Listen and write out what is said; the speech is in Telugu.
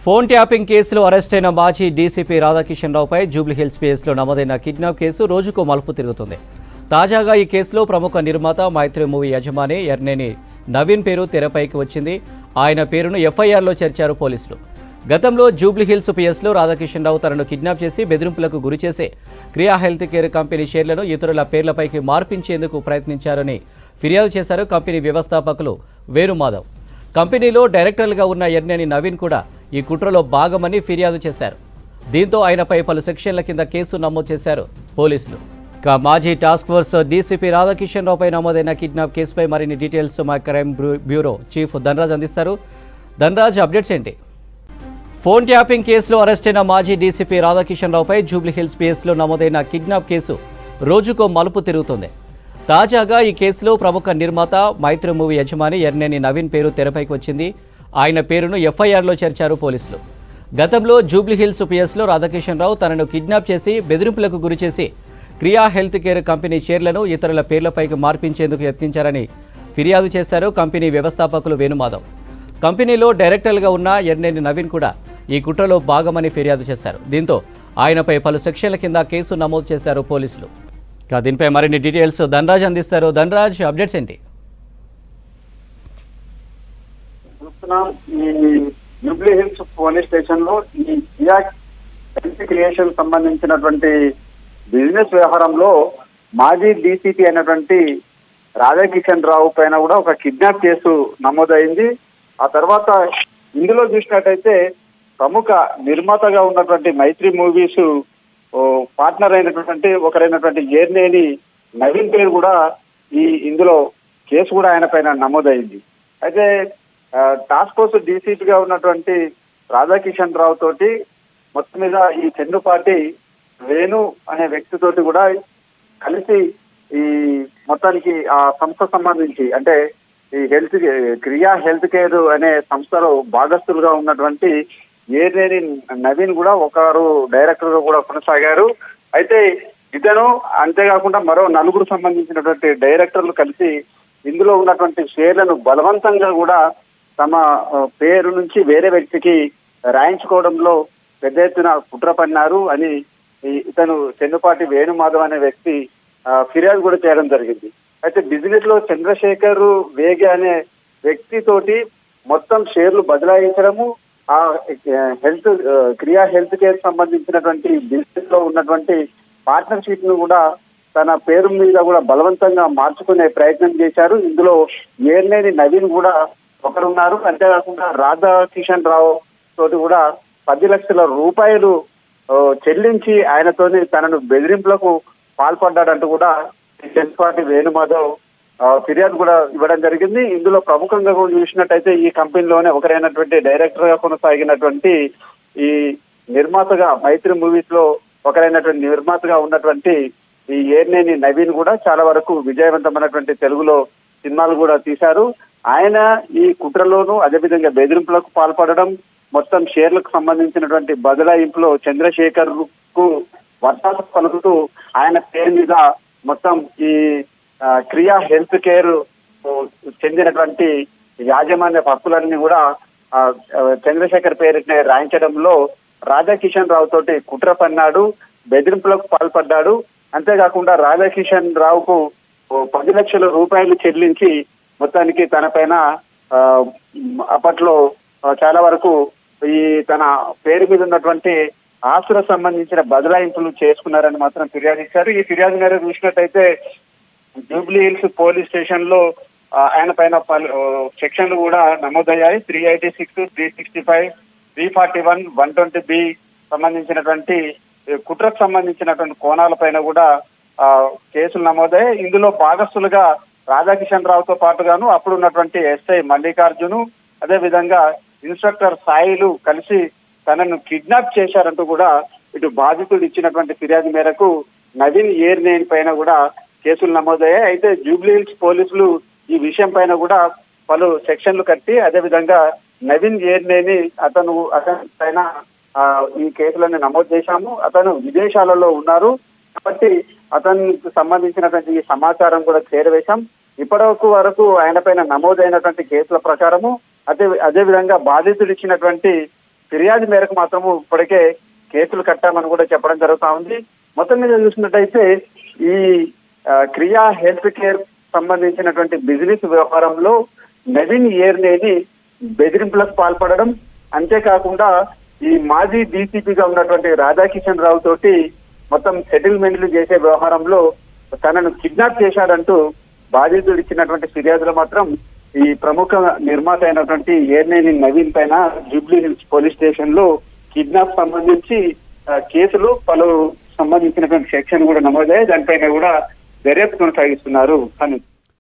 ఫోన్ ట్యాపింగ్ కేసులో అరెస్ట్ అయిన మాజీ డీసీపీ రాధాకిషన్ రావుపై జూబ్లీహిల్స్ పిఎస్లో నమోదైన కిడ్నాప్ కేసు రోజుకో మలుపు తిరుగుతుంది. తాజాగా ఈ కేసులో ప్రముఖ నిర్మాత మైత్రి మూవీ యజమాని ఎర్నేని నవీన్ పేరు తెరపైకి వచ్చింది. ఆయన పేరును ఎఫ్ఐఆర్లో చేర్చారు పోలీసులు. గతంలో జూబ్లీహిల్స్ పిఎస్లో రాధాకిషన్ రావు తనను కిడ్నాప్ చేసి బెదిరింపులకు గురిచేసి క్రియా హెల్త్ కేర్ కంపెనీ షేర్లను ఇతరుల పేర్లపైకి మార్పించేందుకు ప్రయత్నించారని ఫిర్యాదు చేశారు కంపెనీ వ్యవస్థాపకులు వేణుమాధవ్. కంపెనీలో డైరెక్టర్లుగా ఉన్న ఎర్నేని నవీన్ కూడా ఈ కుట్రలో భాగమని ఫిర్యాదు చేశారు. దీంతో ఆయనపై పలు సెక్షన్ల కింద కేసు నమోదు చేశారు పోలీసులు. మాజీ టాస్క్ ఫోర్స్ డీసీపీ రాధాకిషన్ రావుపై నమోదైన కిడ్నాప్ కేసుపై మరిన్ని డీటెయిల్స్ మా క్రైమ్ బ్యూరో చీఫ్ ధనరాజ్ అందిస్తారు. ధనరాజ్, అప్డేట్స్ ఏంటి? ఫోన్ ట్యాపింగ్ కేసులో అరెస్ట్ అయిన మాజీ డీసీపీ రాధాకిషన్ రావుపై జూబ్లీహిల్స్ పిఎస్లో నమోదైన కిడ్నాప్ కేసు రోజుకో మలుపు తిరుగుతుంది. తాజాగా ఈ కేసులో ప్రముఖ నిర్మాత మైత్రి మూవీ యజమాని ఎర్నేని నవీన్ పేరు తెరపైకి వచ్చింది. ఆయన పేరును ఎఫ్ఐఆర్లో చేర్చారు పోలీసులు. గతంలో జూబ్లీహిల్స్ పిఎస్లో రాధాకిషన్ రావు తనను కిడ్నాప్ చేసి బెదిరింపులకు గురిచేసి క్రియా హెల్త్ కేర్ కంపెనీ షేర్లను ఇతరుల పేర్లపైకి మార్పించేందుకు యత్నించారని ఫిర్యాదు చేశారు కంపెనీ వ్యవస్థాపకులు వేణుమాధవ్. కంపెనీలో డైరెక్టర్లుగా ఉన్న ఎర్నేని నవీన్ కూడా ఈ కుట్రలో భాగమని ఫిర్యాదు చేశారు. దీంతో ఆయనపై పలు సెక్షన్ల కింద కేసు నమోదు చేశారు పోలీసులు. దీనిపై మరిన్ని డీటెయిల్స్ ధనరాజ్ అందిస్తారు. ధనరాజ్, అప్డేట్స్ ఏంటి? ఈ జూబ్లీహిల్స్ పోలీస్ స్టేషన్ లో ఈ క్రియేషన్ సంబంధించినటువంటి బిజినెస్ వ్యవహారంలో మాజీ డీసీపీ అయినటువంటి రాధాకిషన్ రావు పైన కూడా ఒక కిడ్నాప్ కేసు నమోదైంది. ఆ తర్వాత ఇందులో చూసినట్టయితే ప్రముఖ నిర్మాతగా ఉన్నటువంటి మైత్రి మూవీస్ పార్ట్నర్ అయినటువంటి ఒకరైనటువంటి ఎర్నేని నవీన్ పేరు కూడా ఇందులో కేసు కూడా ఆయన పైన నమోదైంది. అయితే టాస్క్ ఫోర్స్ డీసీపీగా ఉన్నటువంటి రాధాకిషన్ రావు తోటి మొత్తం మీద ఈ చెన్నుపాటి వేణు అనే వ్యక్తితోటి కూడా కలిసి ఈ మొత్తానికి ఆ సంస్థ సంబంధించి అంటే ఈ క్రియా హెల్త్ కేర్ అనే సంస్థలో భాగస్తులుగా ఉన్నటువంటి ఏర్నేని నవీన్ కూడా ఒకరు డైరెక్టర్ గా కూడా కొనసాగారు. అయితే ఇతను అంతేకాకుండా మరో నలుగురు సంబంధించినటువంటి డైరెక్టర్లు కలిసి ఇందులో ఉన్నటువంటి షేర్లను బలవంతంగా కూడా తమ పేరు నుంచి వేరే వ్యక్తికి రాయించుకోవడంలో పెద్ద ఎత్తున కుట్ర పన్నారు అని ఇతను చెన్నుపాటి వేణుమాధవ్ అనే వ్యక్తి ఫిర్యాదు కూడా చేయడం జరిగింది. అయితే బిజినెస్ లో చంద్రశేఖర్ వేగే అనే వ్యక్తితోటి మొత్తం షేర్లు బదలాయించడము, ఆ క్రియా హెల్త్ కేర్ సంబంధించినటువంటి బిజినెస్ లో ఉన్నటువంటి పార్ట్నర్షిప్ ను కూడా తన పేరు మీద కూడా బలవంతంగా మార్చుకునే ప్రయత్నం చేశారు. ఇందులో ఏర్నేని నవీన్ కూడా ఒకరున్నారు. అంతేకాకుండా రాధాకిషన్ రావు తోటి కూడా 10 లక్షల రూపాయలు చెల్లించి ఆయనతోని తనను బెదిరింపులకు పాల్పడ్డాడంటూ కూడా చెన్నుపాటి వేణుమాధవ్ ఫిర్యాదు కూడా ఇవ్వడం జరిగింది. ఇందులో ప్రముఖంగా కూడా చూసినట్టయితే ఈ కంపెనీలోనే ఒకరైనటువంటి డైరెక్టర్ గా కొనసాగినటువంటి ఈ నిర్మాతగా మైత్రి మూవీస్ లో ఒకరైనటువంటి నిర్మాతగా ఉన్నటువంటి ఈ ఏర్నేని నవీన్ కూడా చాలా వరకు విజయవంతమైనటువంటి తెలుగులో సినిమాలు కూడా తీశారు. ఆయన ఈ కుట్రలోనూ అదేవిధంగా బెదిరింపులకు పాల్పడడం, మొత్తం షేర్లకు సంబంధించినటువంటి బదలాయింపులో చంద్రశేఖర్ కు వర్షాలు పలుకుతూ ఆయన పేరు మీద మొత్తం ఈ క్రియా హెల్త్ కేర్ చెందినటువంటి యాజమాన్య హక్కులన్నీ కూడా చంద్రశేఖర్ పేరునే రాయించడంలో రాధాకిషన్ రావు తోటి కుట్ర పన్నాడు, బెదిరింపులకు పాల్పడ్డాడు. అంతేకాకుండా రాధాకిషన్ రావుకు 10 లక్షల రూపాయలు చెల్లించి మొత్తానికి తన పైన అప్పట్లో చాలా వరకు ఈ తన పేరు మీద ఉన్నటువంటి ఆస్తులకు సంబంధించిన బదలాయింపులు చేసుకున్నారని మాత్రం ఫిర్యాదు ఇచ్చారు. ఈ ఫిర్యాదు మేరకు చూసినట్టయితే జూబ్లీహిల్స్ పోలీస్ స్టేషన్ లో ఆయన పైన సెక్షన్లు కూడా నమోదయ్యాయి. 386, 365, 341, 120B సంబంధించినటువంటి కుట్రకు సంబంధించినటువంటి కోణాల పైన కూడా కేసులు నమోదయ్యాయి. ఇందులో భాగస్తులుగా రాధాకిషన్ రావుతో పాటుగాను అప్పుడు ఉన్నటువంటి ఎస్ఐ మల్లికార్జును, అదే విధంగా ఇన్స్ట్రక్టర్ సాయిలు కలిసి తనను కిడ్నాప్ చేశారంటూ కూడా ఇటు బాధితుడు ఇచ్చినటువంటి ఫిర్యాదు మేరకు నవీన్ ఏర్నేని పైన కూడా కేసులు నమోదయ్యాయి. అయితే జూబ్లీహిల్స్ పోలీసులు ఈ విషయం పైన కూడా పలు సెక్షన్లు కట్టి అదేవిధంగా నవీన్ ఏర్నేని అతని పైన ఈ కేసులను నమోదు చేశాము. అతను విదేశాలలో ఉన్నారు కాబట్టి అతనికి సంబంధించినటువంటి ఈ సమాచారం కూడా చేరవేశాం. ఇప్పటి వరకు ఆయన పైన నమోదైనటువంటి కేసుల ప్రకారము అదే విధంగా బాధితుడు ఇచ్చినటువంటి ఫిర్యాదు మేరకు మాత్రము ఇప్పటికే కేసులు కట్టామని కూడా చెప్పడం జరుగుతా ఉంది. మొత్తం మీద చూసినట్టయితే ఈ క్రియా హెల్త్ కేర్ సంబంధించినటువంటి బిజినెస్ వ్యవహారంలో నవీన్ ఏర్నేని బెదిరింపులకు పాల్పడడం, అంతేకాకుండా ఈ మాజీ డీసీపీగా ఉన్నటువంటి రాధాకిషన్ రావు తోటి మొత్తం సెటిల్మెంట్లు చేసే వ్యవహారంలో తనను కిడ్నాప్ చేశాడంటూ బాధితుడు ఇచ్చినటువంటి ఫిర్యాదులో మాత్రం ఈ ప్రముఖ నిర్మాత అయినటువంటి ఏర్నేని నవీన్ పైన జూబ్లీ హిల్స్ పోలీస్ స్టేషన్ లో కిడ్నాప్ సంబంధించి కేసులు పలు సంబంధించినటువంటి సెక్షన్ కూడా నమోదయ్యాయి. దానిపైన కూడా దర్యాప్తు కొనసాగిస్తున్నారు అని